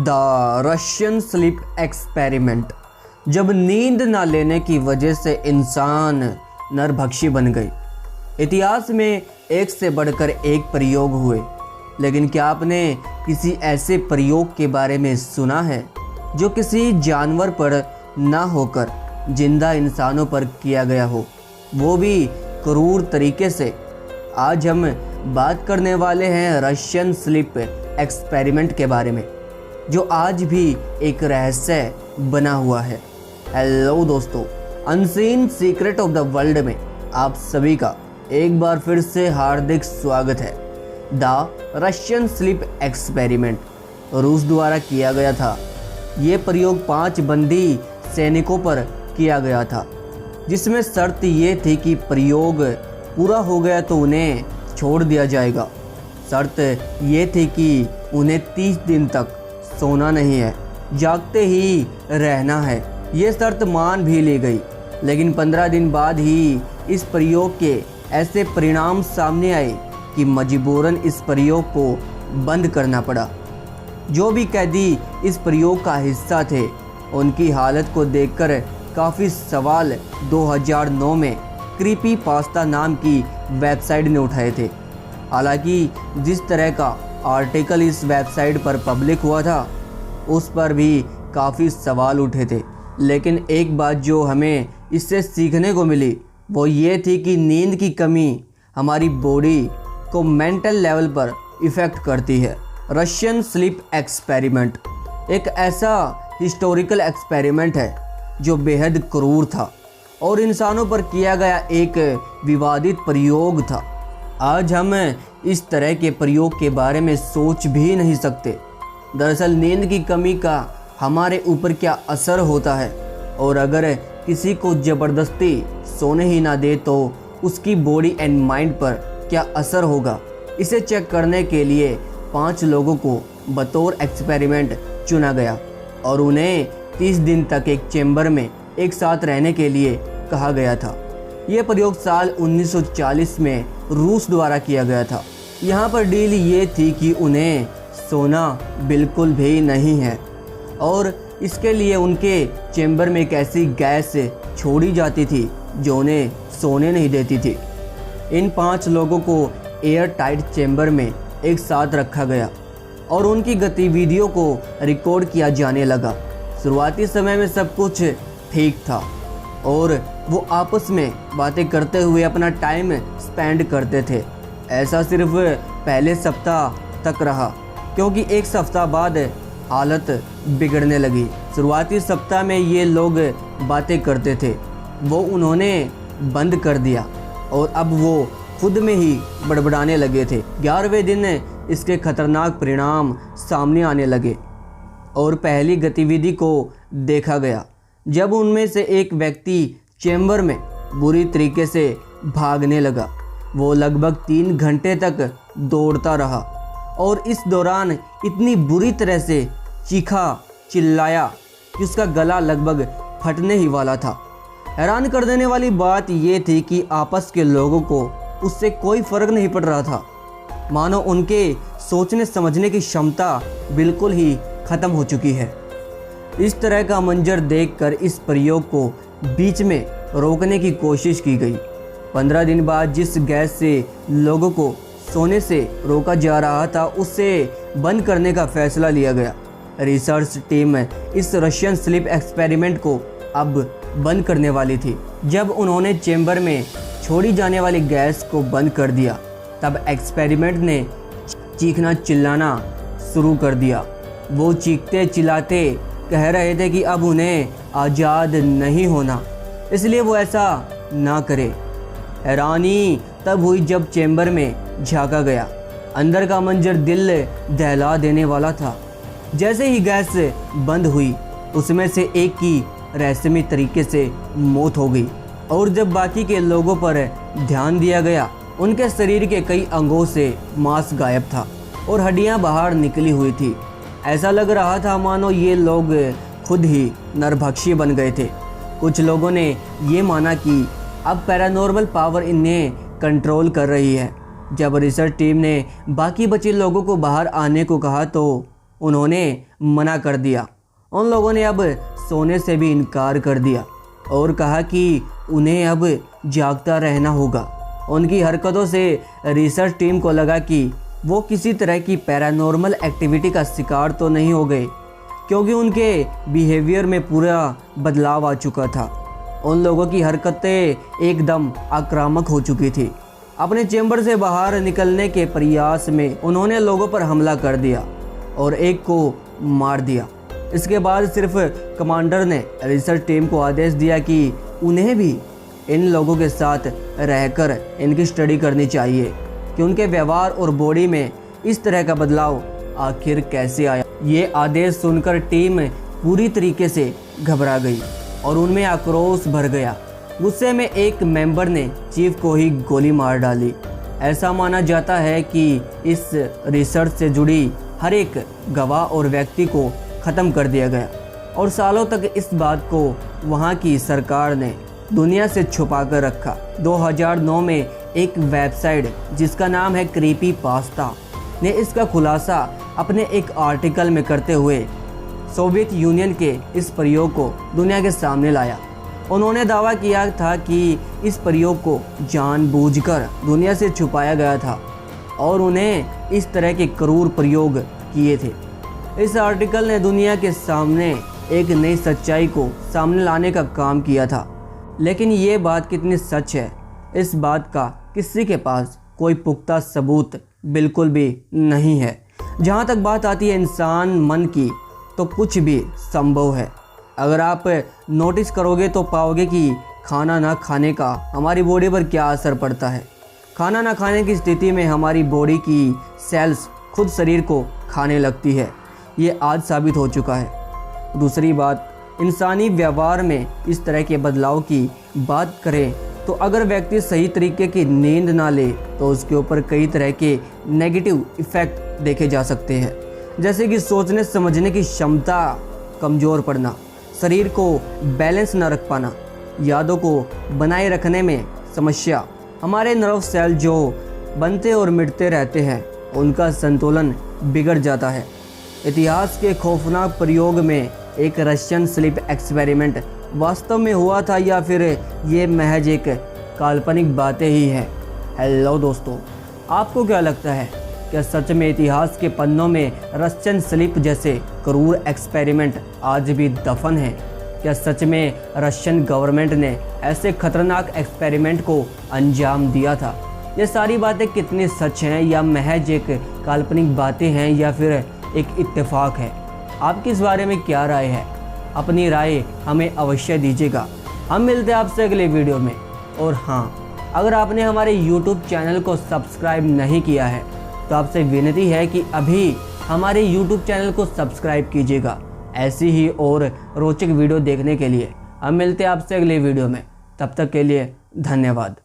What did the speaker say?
The Russian sleep experiment. जब नींद न लेने की वजह से इंसान नरभक्षी बन गई। इतिहास में एक से बढ़कर एक प्रयोग हुए, लेकिन क्या आपने किसी ऐसे प्रयोग के बारे में सुना है जो किसी जानवर पर ना होकर जिंदा इंसानों पर किया गया हो, वो भी क्रूर तरीके से? आज हम बात करने वाले हैं रशियन स्लीप एक्सपेरिमेंट के बारे में, जो आज भी एक रहस्य बना हुआ है। हेलो दोस्तों, unseen secret of the world में आप सभी का एक बार फिर से हार्दिक स्वागत है। द रशियन स्लीप एक्सपेरिमेंट रूस द्वारा किया गया था। ये प्रयोग 5 बंदी सैनिकों पर किया गया था, जिसमें शर्त ये थी कि प्रयोग पूरा हो गया तो उन्हें छोड़ दिया जाएगा। शर्त ये थी कि उन्हें 30 दिन तक सोना नहीं है, जागते ही रहना है। ये शर्त मान भी ली गई, लेकिन 15 दिन बाद ही इस प्रयोग के ऐसे परिणाम सामने आए कि मजबूरन इस प्रयोग को बंद करना पड़ा। जो भी कैदी इस प्रयोग का हिस्सा थे, उनकी हालत को देखकर काफ़ी सवाल 2009 में क्रीपी पास्ता नाम की वेबसाइट ने उठाए थे। हालांकि जिस तरह का आर्टिकल इस वेबसाइट पर पब्लिक हुआ था, उस पर भी काफ़ी सवाल उठे थे, लेकिन एक बात जो हमें इससे सीखने को मिली वो ये थी कि नींद की कमी हमारी बॉडी को मेंटल लेवल पर इफ़ेक्ट करती है। रशियन स्लीप एक्सपेरिमेंट एक ऐसा हिस्टोरिकल एक्सपेरिमेंट है जो बेहद क्रूर था और इंसानों पर किया गया एक विवादित प्रयोग था। आज हम इस तरह के प्रयोग के बारे में सोच भी नहीं सकते। दरअसल नींद की कमी का हमारे ऊपर क्या असर होता है, और अगर किसी को ज़बरदस्ती सोने ही ना दे तो उसकी बॉडी एंड माइंड पर क्या असर होगा। इसे चेक करने के लिए 5 लोगों को बतौर एक्सपेरिमेंट चुना गया और उन्हें 30 दिन तक एक चैम्बर में एक साथ रहने के लिए कहा गया था। यह प्रयोग साल 1940 में रूस द्वारा किया गया था। यहाँ पर डील ये थी कि उन्हें सोना बिल्कुल भी नहीं है, और इसके लिए उनके चैम्बर में एक ऐसी गैस छोड़ी जाती थी जो उन्हें सोने नहीं देती थी। इन 5 लोगों को एयर टाइट चैम्बर में एक साथ रखा गया और उनकी गतिविधियों को रिकॉर्ड किया जाने लगा। शुरुआती समय में सब कुछ ठीक था और वो आपस में बातें करते हुए अपना टाइम स्पेंड करते थे। ऐसा सिर्फ पहले सप्ताह तक रहा, क्योंकि एक सप्ताह बाद हालत बिगड़ने लगी। शुरुआती सप्ताह में ये लोग बातें करते थे, वो उन्होंने बंद कर दिया और अब वो खुद में ही बड़बड़ाने लगे थे। 11वें दिन इसके खतरनाक परिणाम सामने आने लगे और पहली गतिविधि को देखा गया जब उनमें से एक व्यक्ति चैम्बर में बुरी तरीके से भागने लगा। वो लगभग 3 घंटे तक दौड़ता रहा और इस दौरान इतनी बुरी तरह से चीखा चिल्लाया कि उसका गला लगभग फटने ही वाला था। हैरान कर देने वाली बात ये थी कि आपस के लोगों को उससे कोई फ़र्क नहीं पड़ रहा था, मानो उनके सोचने समझने की क्षमता बिल्कुल ही ख़त्म हो चुकी है। इस तरह का मंजर देखकर इस प्रयोग को बीच में रोकने की कोशिश की गई। 15 दिन बाद जिस गैस से लोगों को सोने से रोका जा रहा था, उससे बंद करने का फैसला लिया गया। रिसर्च टीम इस रशियन स्लीप एक्सपेरिमेंट को अब बंद करने वाली थी। जब उन्होंने चैम्बर में छोड़ी जाने वाली गैस को बंद कर दिया, तब एक्सपेरिमेंट ने चीखना चिल्लाना शुरू कर दिया। वो चीखते चिल्लाते कह रहे थे कि अब उन्हें आज़ाद नहीं होना, इसलिए वो ऐसा ना करे। हैरानी तब हुई जब चैम्बर में झांका गया। अंदर का मंजर दिल दहला देने वाला था। जैसे ही गैस बंद हुई, उसमें से एक की रहस्यमय तरीके से मौत हो गई, और जब बाकी के लोगों पर ध्यान दिया गया, उनके शरीर के कई अंगों से मांस गायब था और हड्डियां बाहर निकली हुई थी। ऐसा लग रहा था मानो ये लोग खुद ही नरभक्षी बन गए थे। कुछ लोगों ने ये माना कि अब पैरानॉर्मल पावर इन्हें कंट्रोल कर रही है। जब रिसर्च टीम ने बाकी बचे लोगों को बाहर आने को कहा तो उन्होंने मना कर दिया। उन लोगों ने अब सोने से भी इनकार कर दिया और कहा कि उन्हें अब जागता रहना होगा। उनकी हरकतों से रिसर्च टीम को लगा कि वो किसी तरह की पैरानॉर्मल एक्टिविटी का शिकार तो नहीं हो गए, क्योंकि उनके बिहेवियर में पूरा बदलाव आ चुका था। उन लोगों की हरकतें एकदम आक्रामक हो चुकी थी। अपने चैम्बर से बाहर निकलने के प्रयास में उन्होंने लोगों पर हमला कर दिया और एक को मार दिया। इसके बाद सिर्फ कमांडर ने रिसर्च टीम को आदेश दिया कि उन्हें भी इन लोगों के साथ रहकर इनकी स्टडी करनी चाहिए कि उनके व्यवहार और बॉडी में इस तरह का बदलाव आखिर कैसे आया। ये आदेश सुनकर टीम पूरी तरीके से घबरा गई और उनमें आक्रोश भर गया। गुस्से में एक मेंबर ने चीफ को ही गोली मार डाली। ऐसा माना जाता है कि इस रिसर्च से जुड़ी हर एक गवाह और व्यक्ति को ख़त्म कर दिया गया और सालों तक इस बात को वहाँ की सरकार ने दुनिया से छुपा कर रखा। 2009 में एक वेबसाइट जिसका नाम है क्रीपी पास्ता ने इसका खुलासा अपने एक आर्टिकल में करते हुए सोवियत यूनियन के इस प्रयोग को दुनिया के सामने लाया। उन्होंने दावा किया था कि इस प्रयोग को जानबूझकर दुनिया से छुपाया गया था और उन्हें इस तरह के क्रूर प्रयोग किए थे। इस आर्टिकल ने दुनिया के सामने एक नई सच्चाई को सामने लाने का काम किया था, लेकिन ये बात कितनी सच है, इस बात का किसी के पास कोई पुख्ता सबूत बिल्कुल भी नहीं है। जहाँ तक बात आती है इंसान मन की, तो कुछ भी संभव है। अगर आप नोटिस करोगे तो पाओगे कि खाना ना खाने का हमारी बॉडी पर क्या असर पड़ता है। खाना ना खाने की स्थिति में हमारी बॉडी की सेल्स खुद शरीर को खाने लगती है। ये आज साबित हो चुका है। दूसरी बात, इंसानी व्यवहार में इस तरह के बदलाव की बात करें तो अगर व्यक्ति सही तरीके की नींद ना ले तो उसके ऊपर कई तरह के नेगेटिव इफ़ेक्ट देखे जा सकते हैं, जैसे कि सोचने समझने की क्षमता कमज़ोर पड़ना, शरीर को बैलेंस न रख पाना, यादों को बनाए रखने में समस्या, हमारे नर्व सेल जो बनते और मिटते रहते हैं उनका संतुलन बिगड़ जाता है। इतिहास के खौफनाक प्रयोग में एक रशियन स्लीप एक्सपेरिमेंट वास्तव में हुआ था या फिर ये महज एक काल्पनिक बातें ही हैं। हेलो दोस्तों, आपको क्या लगता है, क्या सच में इतिहास के पन्नों में रशियन स्लीप जैसे क्रूर एक्सपेरिमेंट आज भी दफन है? क्या सच में रशियन गवर्नमेंट ने ऐसे खतरनाक एक्सपेरिमेंट को अंजाम दिया था? ये सारी बातें कितनी सच हैं या महज एक काल्पनिक बातें हैं या फिर एक इत्तेफाक है? आपकी इस बारे में क्या राय है? अपनी राय हमें अवश्य दीजिएगा। हम मिलते हैं आपसे अगले वीडियो में। और हाँ, अगर आपने हमारे YouTube चैनल को सब्सक्राइब नहीं किया है तो आपसे विनती है कि अभी हमारे YouTube चैनल को सब्सक्राइब कीजिएगा ऐसी ही और रोचक वीडियो देखने के लिए। हम मिलते हैं आपसे अगले वीडियो में, तब तक के लिए धन्यवाद।